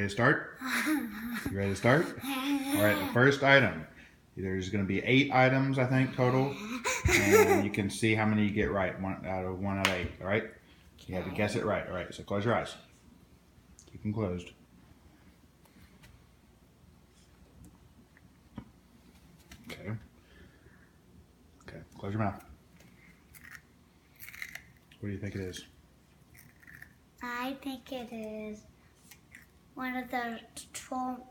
Ready to start? You ready to start? All right, the first item. There's going to be 8 items, I think, total. And you can see how many you get right. 1 out of 8, all right? You have to guess it right. All right, so close your eyes. Keep them closed. Okay. Okay, close your mouth. What do you think it is? I think it is one of the trail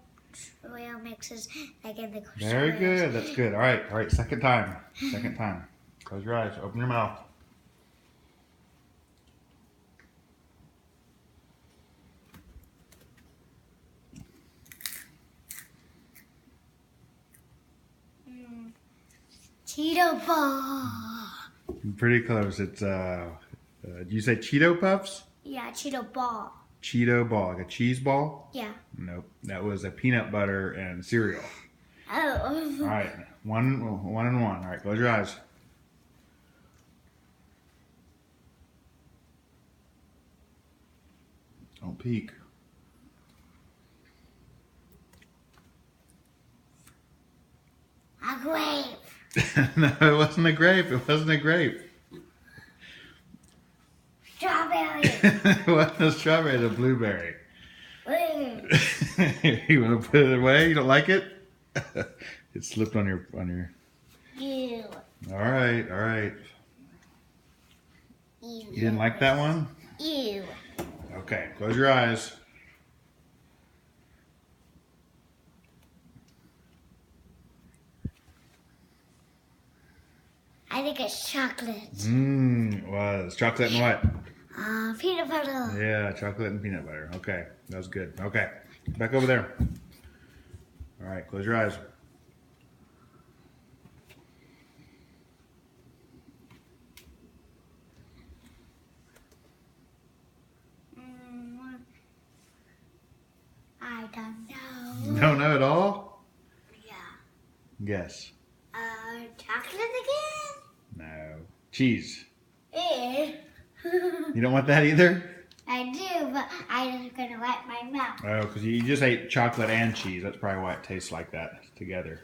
mixes like in the Very good. That's good. All right. Second time. Second time. Close your eyes. Open your mouth. Cheeto ball. Pretty close. It's did you say Cheeto Puffs? Yeah, Cheeto ball. Cheeto ball, like a cheese ball? Yeah. Nope. That was a peanut butter and cereal. Oh. All right. One and one. All right. Close your eyes. Don't peek. A grape. No, it wasn't a grape. It wasn't a grape. Strawberry. It wasn't a strawberry. It's a blueberry. You want to put it away? You don't like it? It slipped on your. Ew. All right. Ew. You didn't like that one? Ew. Okay, close your eyes. I think it's chocolate. It was chocolate and what? Peanut butter. Yeah, chocolate and peanut butter. Okay, that was good. Okay, back over there. All right, close your eyes. I don't know. You don't know at all? Yeah. Guess. Chocolate again? No. Cheese. Eh. You don't want that either? I do, but I'm just gonna wipe my mouth. Oh, because you just ate chocolate and cheese. That's probably why it tastes like that together.